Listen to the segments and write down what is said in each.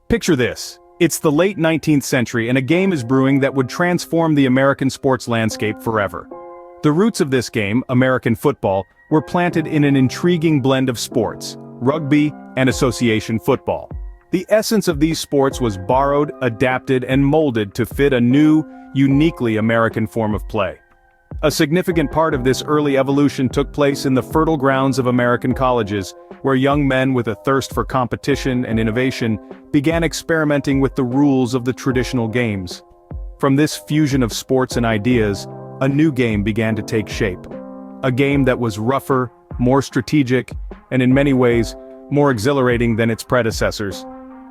Picture this. It's the late 19th century and a game is brewing that would transform the American sports landscape forever. The roots of this game, American football, were planted in an intriguing blend of sports, rugby and association football. The essence of these sports was borrowed, adapted, and molded to fit a new, uniquely American form of play. A significant part of this early evolution took place in the fertile grounds of American colleges, where young men with a thirst for competition and innovation began experimenting with the rules of the traditional games. From this fusion of sports and ideas, a new game began to take shape. A game that was rougher, more strategic, and in many ways, more exhilarating than its predecessors.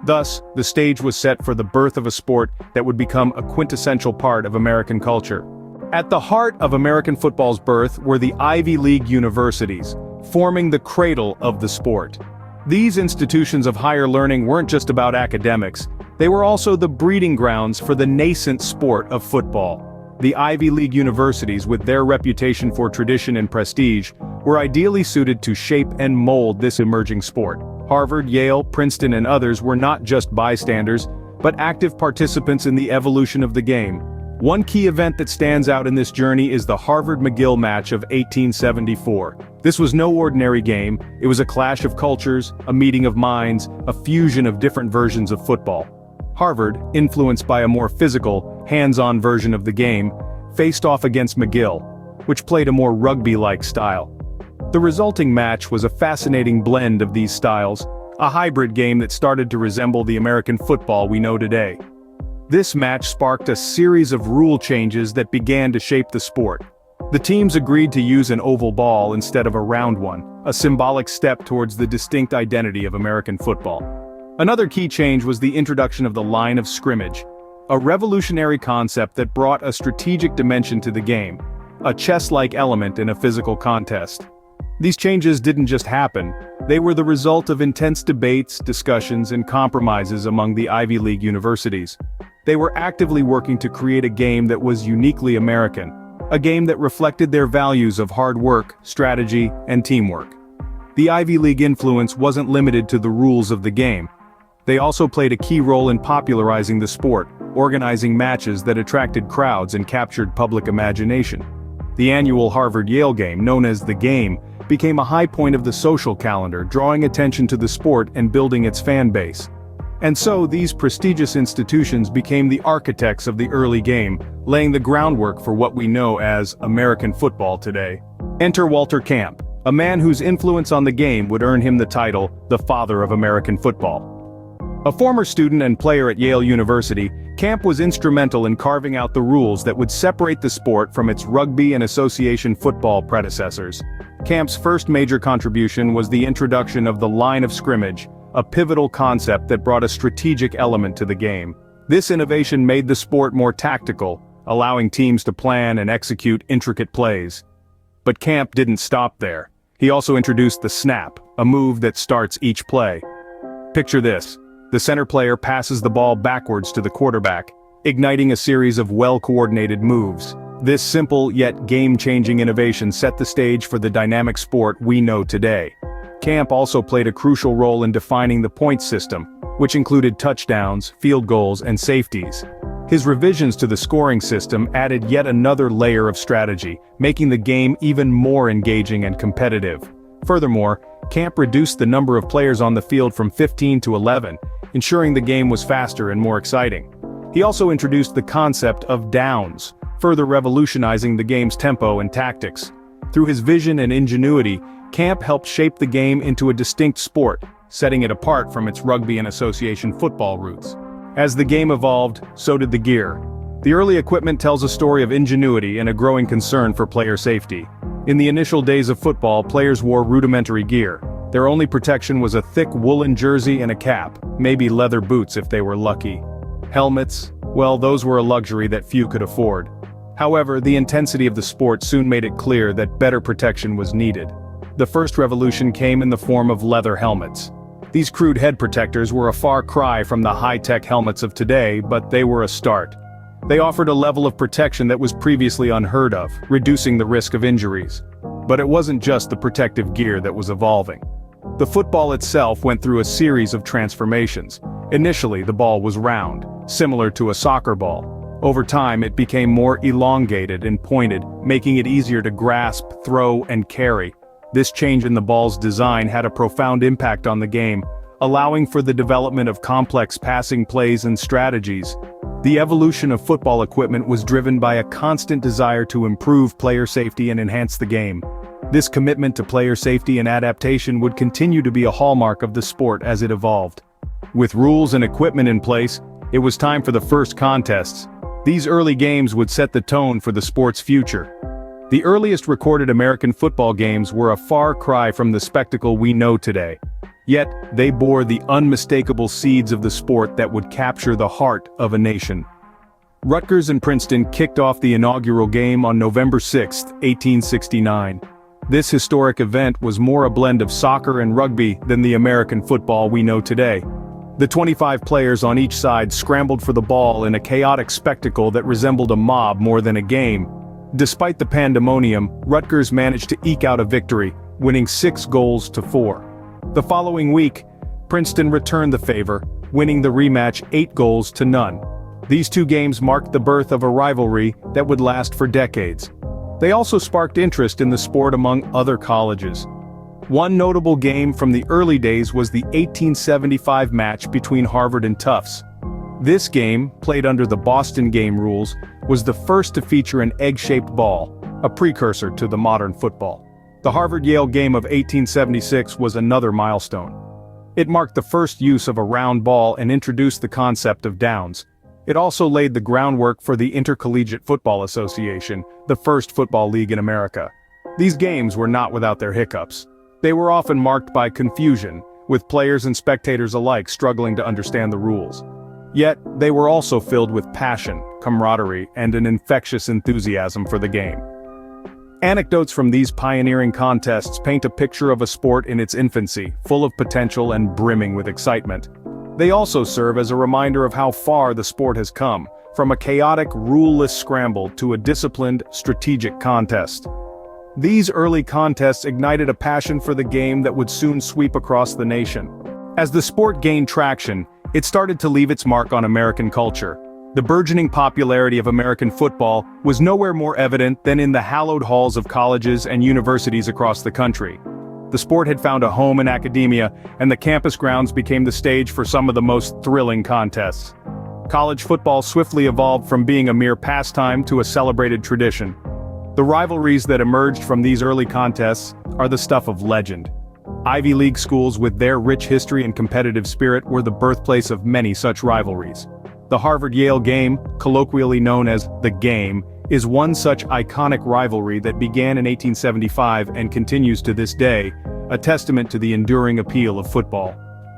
Thus, the stage was set for the birth of a sport that would become a quintessential part of American culture. At the heart of American football's birth were the Ivy League universities, forming the cradle of the sport. These institutions of higher learning weren't just about academics, they were also the breeding grounds for the nascent sport of football. The Ivy League universities, with their reputation for tradition and prestige, were ideally suited to shape and mold this emerging sport. Harvard, Yale, Princeton, and others were not just bystanders, but active participants in the evolution of the game. One key event that stands out in this journey is the Harvard-McGill match of 1874. This was no ordinary game, it was a clash of cultures, a meeting of minds, a fusion of different versions of football. Harvard, influenced by a more physical, hands-on version of the game, faced off against McGill, which played a more rugby-like style. The resulting match was a fascinating blend of these styles, a hybrid game that started to resemble the American football we know today. This match sparked a series of rule changes that began to shape the sport. The teams agreed to use an oval ball instead of a round one, a symbolic step towards the distinct identity of American football. Another key change was the introduction of the line of scrimmage, a revolutionary concept that brought a strategic dimension to the game, a chess-like element in a physical contest. These changes didn't just happen, they were the result of intense debates, discussions, and compromises among the Ivy League universities. They were actively working to create a game that was uniquely American, a game that reflected their values of hard work, strategy, and teamwork. The Ivy League influence wasn't limited to the rules of the game. They also played a key role in popularizing the sport, organizing matches that attracted crowds and captured public imagination. The annual Harvard-Yale game, known as The Game, became a high point of the social calendar, drawing attention to the sport and building its fan base. And so these prestigious institutions became the architects of the early game, laying the groundwork for what we know as American football today. Enter Walter Camp, a man whose influence on the game would earn him the title, the father of American football. A former student and player at Yale University, Camp was instrumental in carving out the rules that would separate the sport from its rugby and association football predecessors. Camp's first major contribution was the introduction of the line of scrimmage, a pivotal concept that brought a strategic element to the game. This innovation made the sport more tactical, allowing teams to plan and execute intricate plays. But Camp didn't stop there. He also introduced the snap, a move that starts each play. Picture this. The center player passes the ball backwards to the quarterback, igniting a series of well-coordinated moves. This simple yet game-changing innovation set the stage for the dynamic sport we know today. Camp also played a crucial role in defining the points system, which included touchdowns, field goals, and safeties. His revisions to the scoring system added yet another layer of strategy, making the game even more engaging and competitive. Furthermore, Camp reduced the number of players on the field from 15 to 11, ensuring the game was faster and more exciting. He also introduced the concept of downs, further revolutionizing the game's tempo and tactics. Through his vision and ingenuity, Camp helped shape the game into a distinct sport, setting it apart from its rugby and association football roots. As the game evolved, so did the gear. The early equipment tells a story of ingenuity and a growing concern for player safety. In the initial days of football, players wore rudimentary gear. Their only protection was a thick woolen jersey and a cap, maybe leather boots if they were lucky. Helmets, well, those were a luxury that few could afford. However, the intensity of the sport soon made it clear that better protection was needed. The first revolution came in the form of leather helmets. These crude head protectors were a far cry from the high-tech helmets of today, but they were a start. They offered a level of protection that was previously unheard of, reducing the risk of injuries. But it wasn't just the protective gear that was evolving. The football itself went through a series of transformations. Initially, the ball was round, similar to a soccer ball. Over time, it became more elongated and pointed, making it easier to grasp, throw, and carry. This change in the ball's design had a profound impact on the game, allowing for the development of complex passing plays and strategies. The evolution of football equipment was driven by a constant desire to improve player safety and enhance the game. This commitment to player safety and adaptation would continue to be a hallmark of the sport as it evolved. With rules and equipment in place, it was time for the first contests. These early games would set the tone for the sport's future. The earliest recorded American football games were a far cry from the spectacle we know today. Yet, they bore the unmistakable seeds of the sport that would capture the heart of a nation. Rutgers and Princeton kicked off the inaugural game on November 6, 1869. This historic event was more a blend of soccer and rugby than the American football we know today. The 25 players on each side scrambled for the ball in a chaotic spectacle that resembled a mob more than a game. Despite the pandemonium, Rutgers managed to eke out a victory, winning 6-4. The following week, Princeton returned the favor, winning the rematch 8-0. These two games marked the birth of a rivalry that would last for decades. They also sparked interest in the sport among other colleges. One notable game from the early days was the 1875 match between Harvard and Tufts. This game, played under the Boston game rules, was the first to feature an egg-shaped ball, a precursor to the modern football. The Harvard-Yale game of 1876 was another milestone. It marked the first use of a round ball and introduced the concept of downs. It also laid the groundwork for the Intercollegiate Football Association, the first football league in America. These games were not without their hiccups. They were often marked by confusion, with players and spectators alike struggling to understand the rules. Yet, they were also filled with passion, camaraderie, and an infectious enthusiasm for the game. Anecdotes from these pioneering contests paint a picture of a sport in its infancy, full of potential and brimming with excitement. They also serve as a reminder of how far the sport has come, from a chaotic, rule-less scramble to a disciplined, strategic contest. These early contests ignited a passion for the game that would soon sweep across the nation. As the sport gained traction, it started to leave its mark on American culture. The burgeoning popularity of American football was nowhere more evident than in the hallowed halls of colleges and universities across the country. The sport had found a home in academia, and the campus grounds became the stage for some of the most thrilling contests. College football swiftly evolved from being a mere pastime to a celebrated tradition. The rivalries that emerged from these early contests are the stuff of legend. Ivy League schools with their rich history and competitive spirit were the birthplace of many such rivalries. The Harvard-Yale game, colloquially known as the Game, is one such iconic rivalry that began in 1875 and continues to this day, a testament to the enduring appeal of football.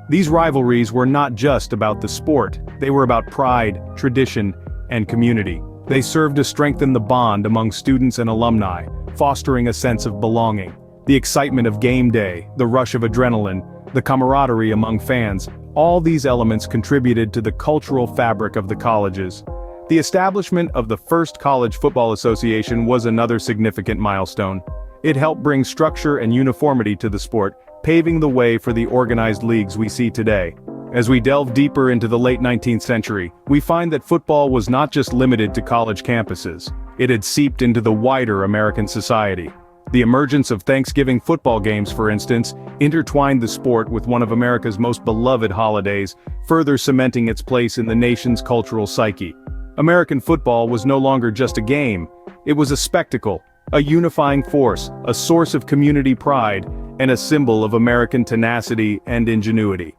These rivalries were not just about the sport, they were about pride, tradition, and community. They served to strengthen the bond among students and alumni, fostering a sense of belonging. The excitement of game day, the rush of adrenaline, the camaraderie among fans, all these elements contributed to the cultural fabric of the colleges. The establishment of the first college football association was another significant milestone. It helped bring structure and uniformity to the sport, paving the way for the organized leagues we see today. As we delve deeper into the late 19th century, we find that football was not just limited to college campuses. It had seeped into the wider American society. The emergence of Thanksgiving football games, for instance, intertwined the sport with one of America's most beloved holidays, further cementing its place in the nation's cultural psyche. American football was no longer just a game, it was a spectacle, a unifying force, a source of community pride, and a symbol of American tenacity and ingenuity.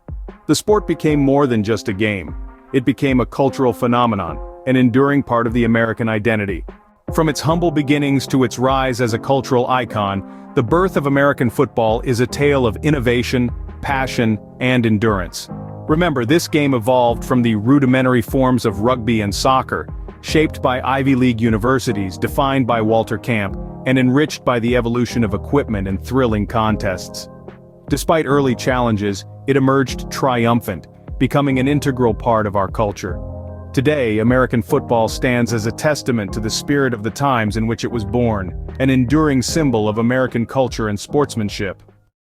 The sport became more than just a game. It became a cultural phenomenon, an enduring part of the American identity. From its humble beginnings to its rise as a cultural icon, the birth of American football is a tale of innovation, passion, and endurance. Remember, this game evolved from the rudimentary forms of rugby and soccer, shaped by Ivy League universities defined by Walter Camp, and enriched by the evolution of equipment and thrilling contests. Despite early challenges, it emerged triumphant, becoming an integral part of our culture. Today, American football stands as a testament to the spirit of the times in which it was born, an enduring symbol of American culture and sportsmanship.